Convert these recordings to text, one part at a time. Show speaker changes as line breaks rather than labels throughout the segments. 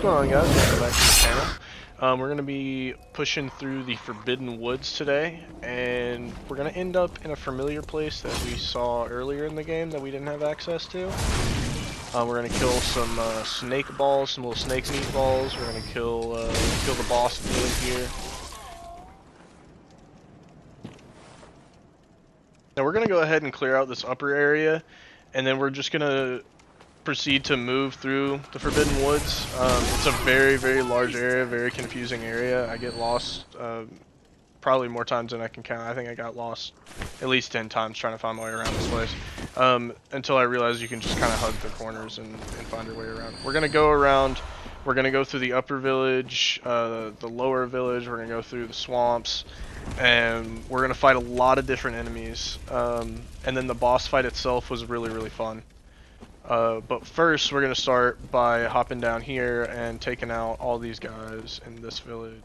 going on, guys? Welcome back to the channel. We're going to be pushing through the Forbidden Woods today, and we're going to end up in a familiar place that we saw earlier in the game that we didn't have access to. We're going to kill some snake balls, some little snake meat balls. We're going to kill the boss at the end here. Now we're going to go ahead and clear out this upper area, and then we're just going to proceed to move through the Forbidden Woods. It's a very, very large area, very confusing area. I get lost probably more times than I can count. I think I got lost at least 10 times trying to find my way around this place. Until I realized you can just kind of hug the corners and find your way around. We're going to go around, we're going to go through the upper village, the lower village, we're going to go through the swamps, and we're going to fight a lot of different enemies. And then the boss fight itself was really, really fun. But first, we're going to start by hopping down here and taking out all these guys in this village.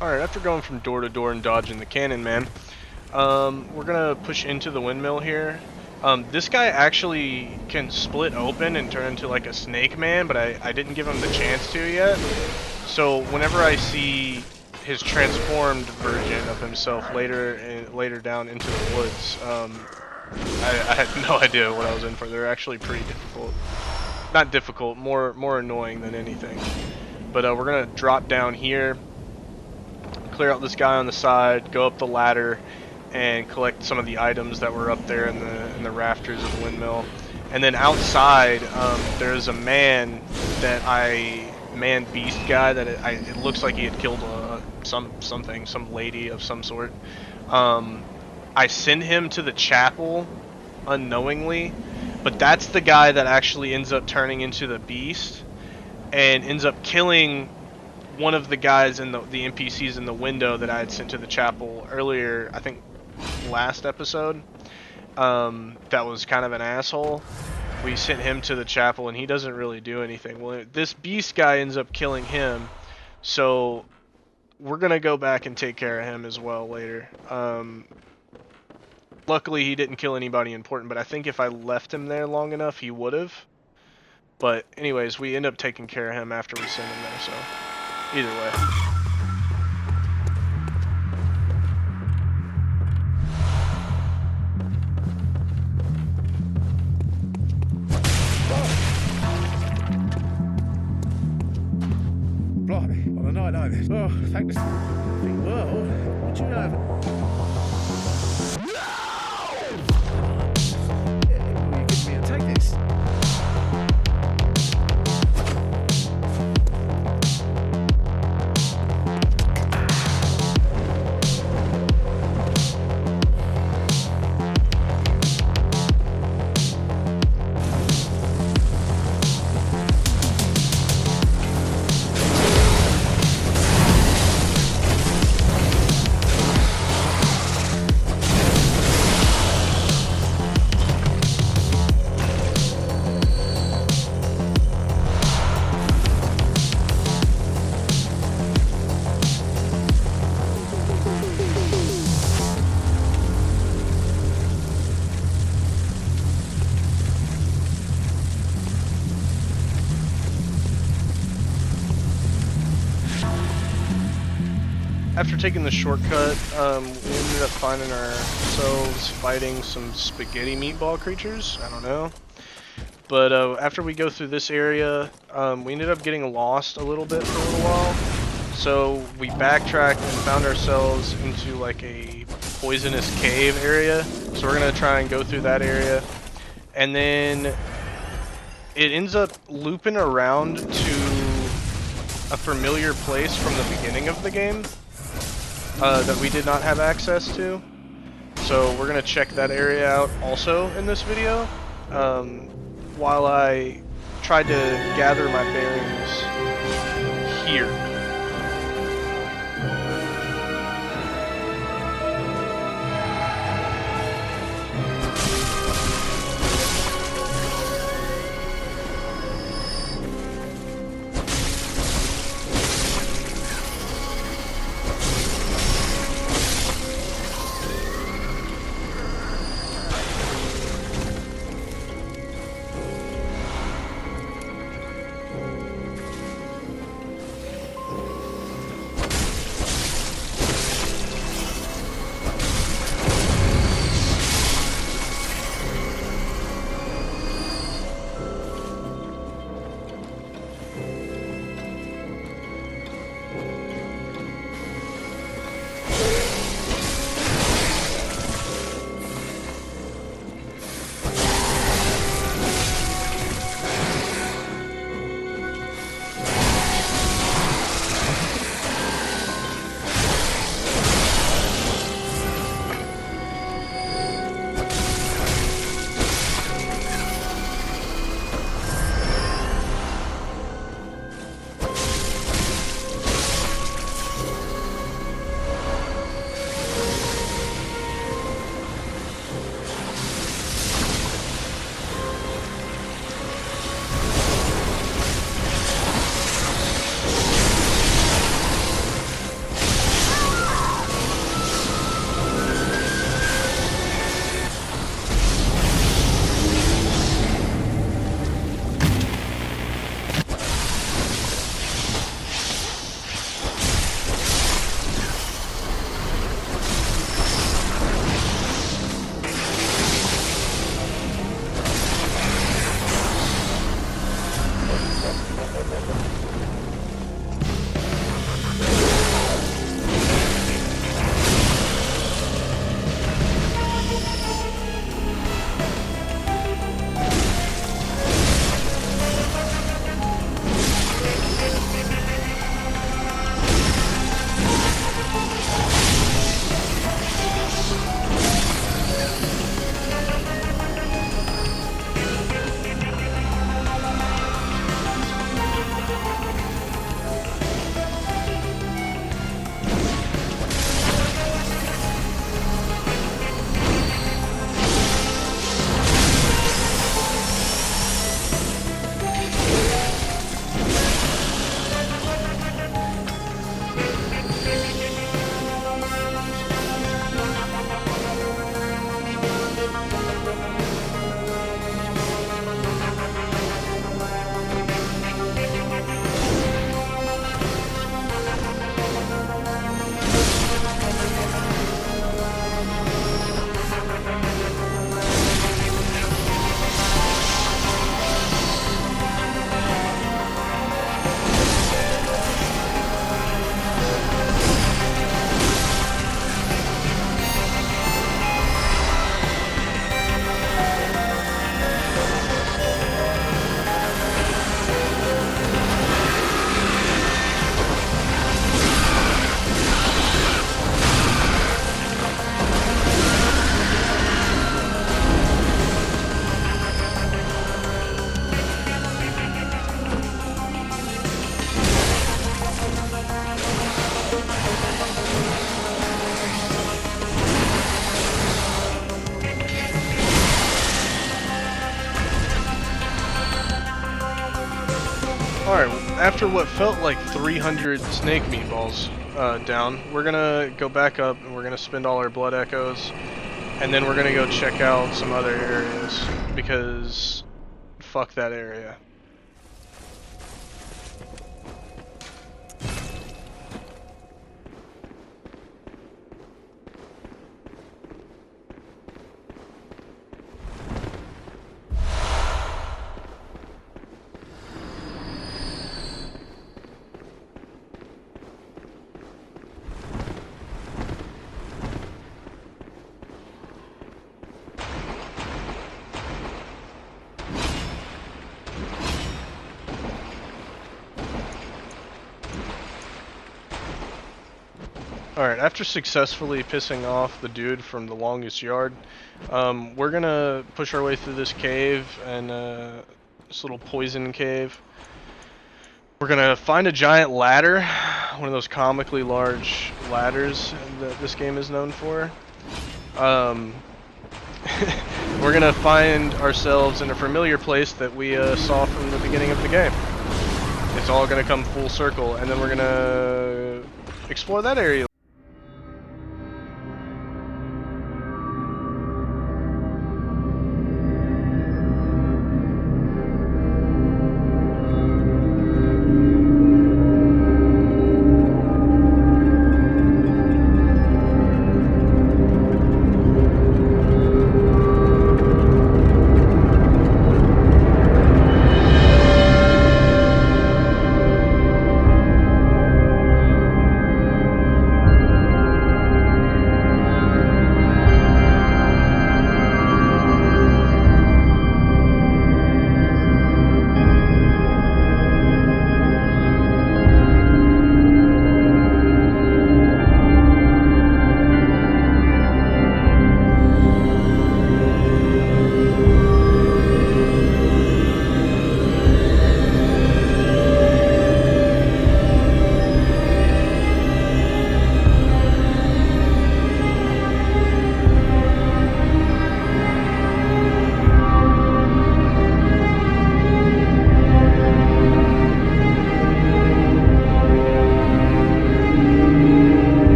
Alright, after going from door to door and dodging the cannon man, we're gonna push into the windmill here. This guy actually can split open and turn into like a snake man, but I didn't give him the chance to yet. So whenever I see his transformed version of himself later down into the woods, I had no idea what I was in for. They're actually pretty difficult. Not difficult, more annoying than anything. But we're gonna drop down here, clear out this guy on the side, go up the ladder, and collect some of the items that were up there in the rafters of the windmill. And then outside, there's a man beast guy that it looks like he had killed some lady of some sort. I send him to the chapel unknowingly, but that's the guy that actually ends up turning into the beast and ends up killing one of the guys in the NPCs in the window that I had sent to the chapel earlier, I think last episode, that was kind of an asshole. We sent him to the chapel and he doesn't really do anything. Well, this beast guy ends up killing him, so we're gonna go back and take care of him as well later. Luckily he didn't kill anybody important, but I think if I left him there long enough he would have. But anyways, we end up taking care of him after we send him there, so either way.
Blimey, on a night Right then. Well, thank the world. Would you have? Yeah, will you give me a take this?
After taking the shortcut, we ended up finding ourselves fighting some spaghetti meatball creatures. I don't know. But after we go through this area, we ended up getting lost a little bit for a little while. So we backtracked and found ourselves into like a poisonous cave area. So we're going to try and go through that area. And then it ends up looping around to a familiar place from the beginning of the game. That we did not have access to. So we're going to check that area out also in this video, while I tried to gather my bearings here. Alright, after what felt like 300 snake meatballs down, we're gonna go back up and we're gonna spend all our blood echoes, and then we're gonna go check out some other areas, because fuck that area. Alright, after successfully pissing off the dude from the longest yard, we're gonna push our way through this cave, and this little poison cave. We're gonna find a giant ladder, one of those comically large ladders that this game is known for. We're gonna find ourselves in a familiar place that we saw from the beginning of the game. It's all gonna come full circle, and then we're gonna explore that area.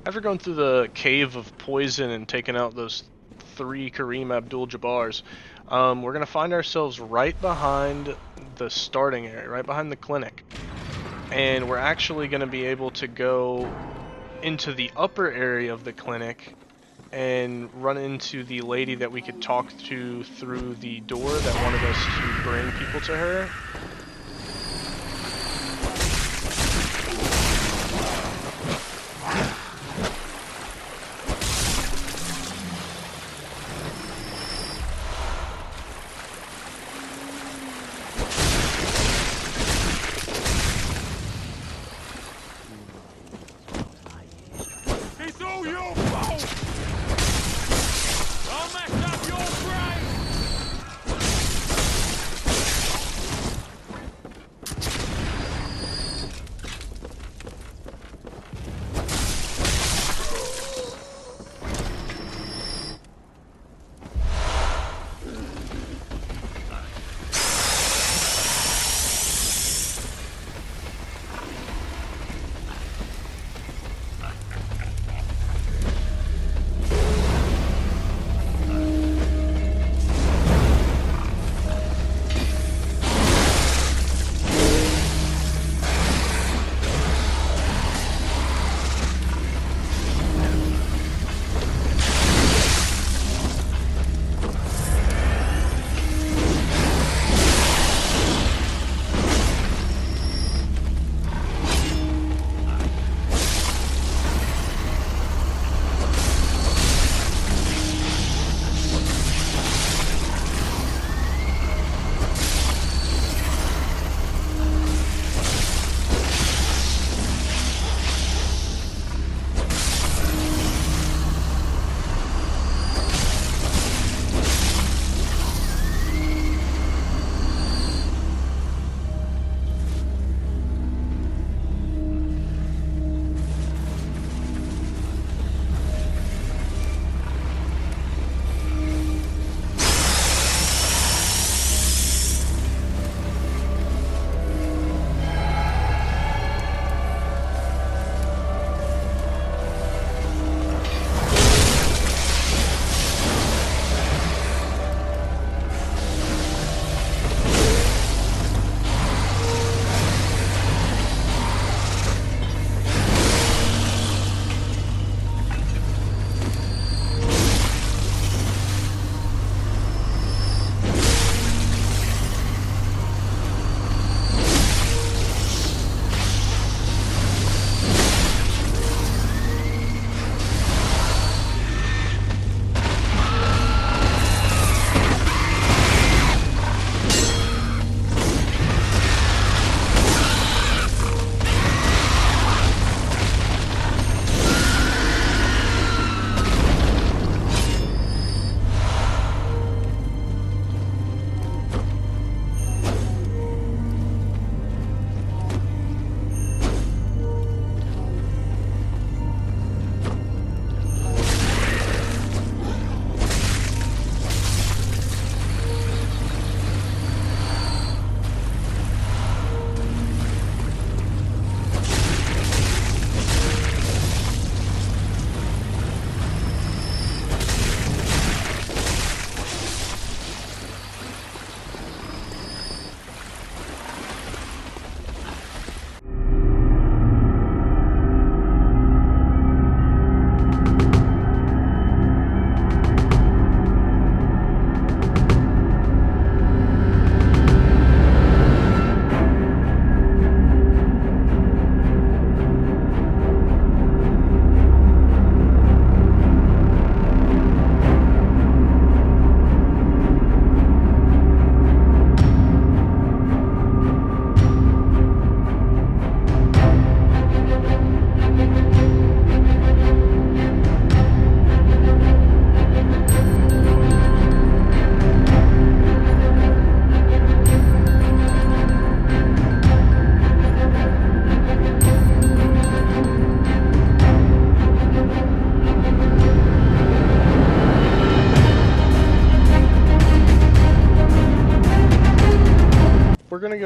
After going through the cave of poison and taking out those 3 Kareem Abdul-Jabbars, we're going to find ourselves right behind the starting area, right behind the clinic. And we're actually going to be able to go into the upper area of the clinic and run into the lady that we could talk to through the door that wanted us to bring people to her.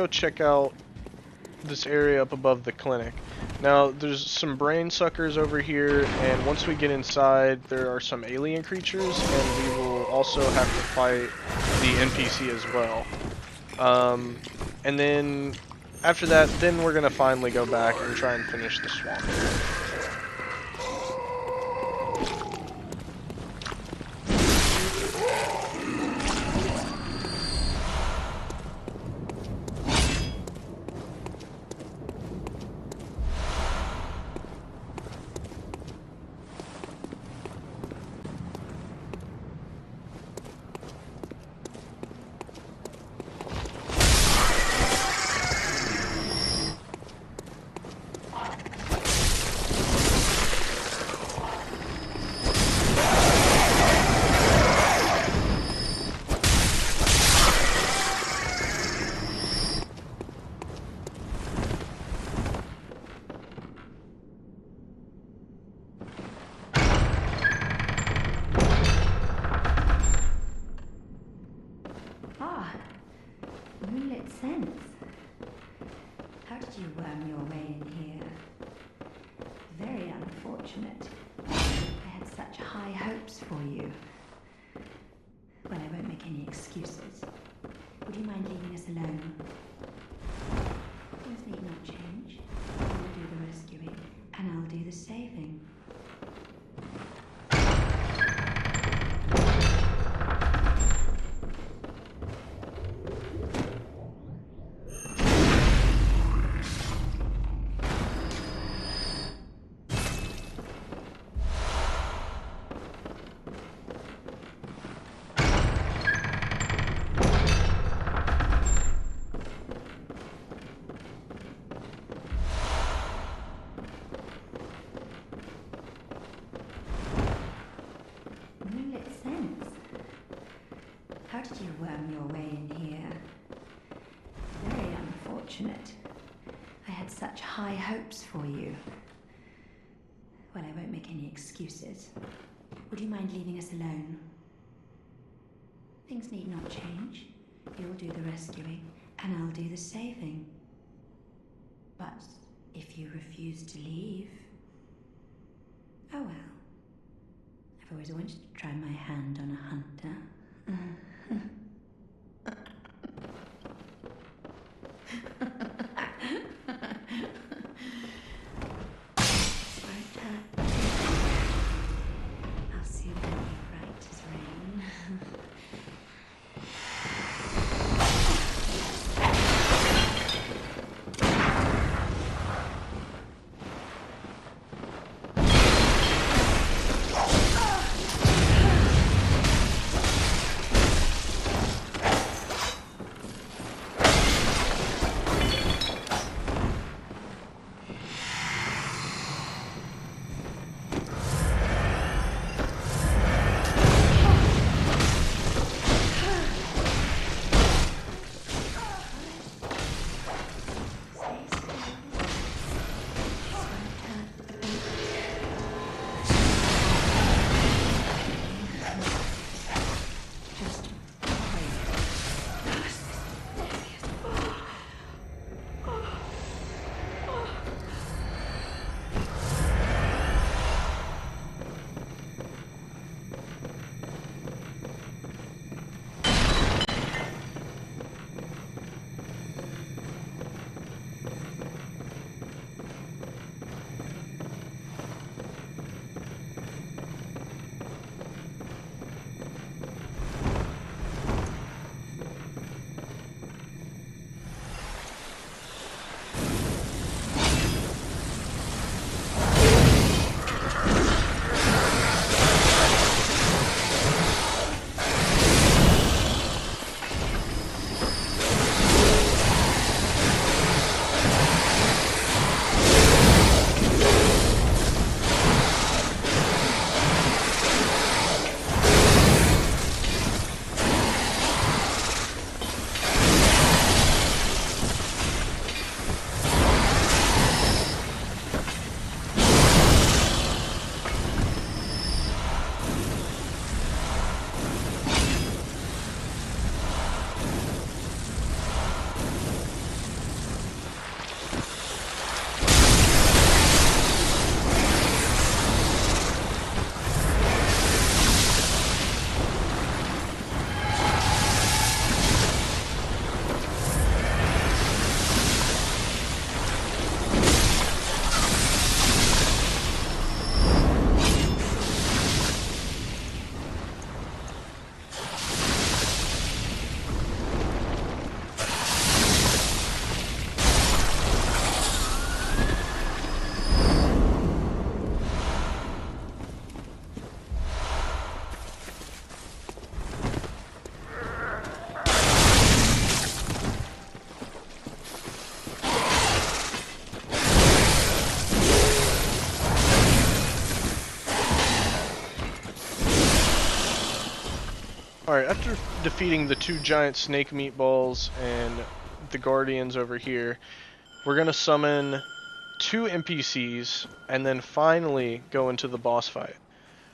go check out this area up above the clinic. Now, there's some brain suckers over here, and once we get inside, there are some alien creatures, and we will also have to fight the NPC as well. And then, after that, then we're gonna finally go back and try and finish the swamp.
Moonlit sense. How did you worm your way in here? Very unfortunate. I had such high hopes for you. Well, I won't make any excuses. Would you mind leaving us alone? Things need not change. You'll do the rescuing, and I'll do the saving. How did you worm your way in here? Very unfortunate. I had such high hopes for you. Well, I won't make any excuses. Would you mind leaving us alone? Things need not change. You'll do the rescuing, and I'll do the saving. But if you refuse to leave... Oh well. I've always wanted to try my hand on a hunter. I'll soon be bright as rain.
Alright, after defeating the 2 giant snake meatballs and the guardians over here, we're gonna summon 2 NPCs and then finally go into the boss fight.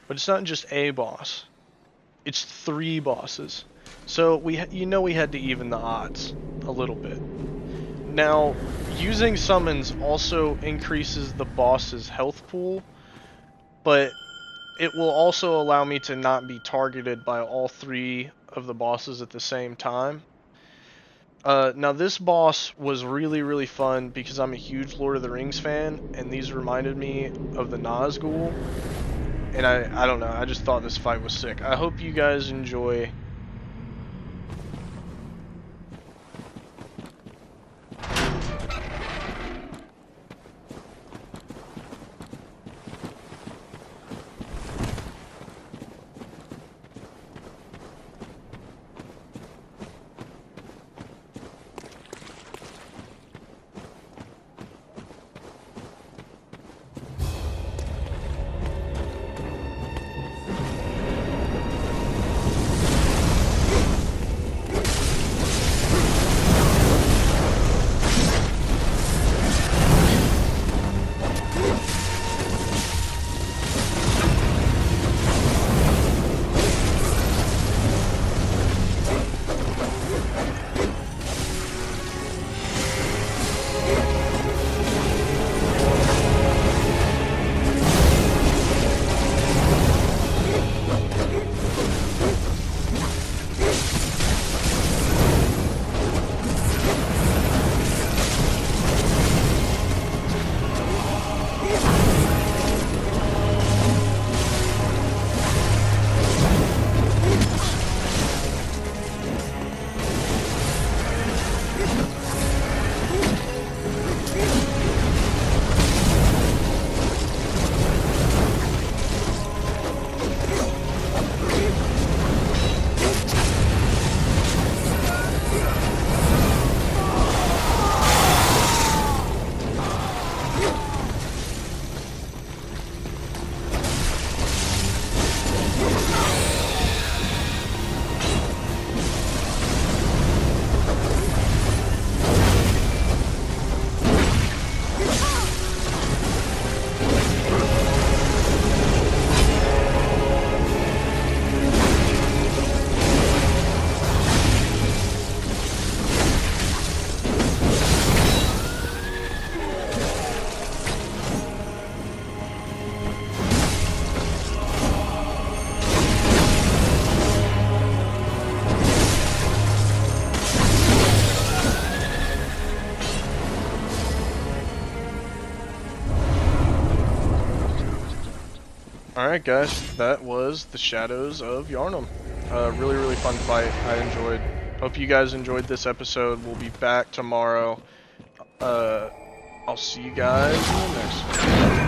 But it's not just a boss, it's 3 bosses. So we had to even the odds a little bit. Now, using summons also increases the boss's health pool, but it will also allow me to not be targeted by all 3 of the bosses at the same time. Now this boss was really fun because I'm a huge Lord of the Rings fan, and these reminded me of the Nazgul. And I don't know, I just thought this fight was sick. I hope you guys enjoy. Alright guys, that was the Shadows of Yharnam. Really fun fight. I enjoyed. Hope you guys enjoyed this episode. We'll be back tomorrow. I'll see you guys in the next one.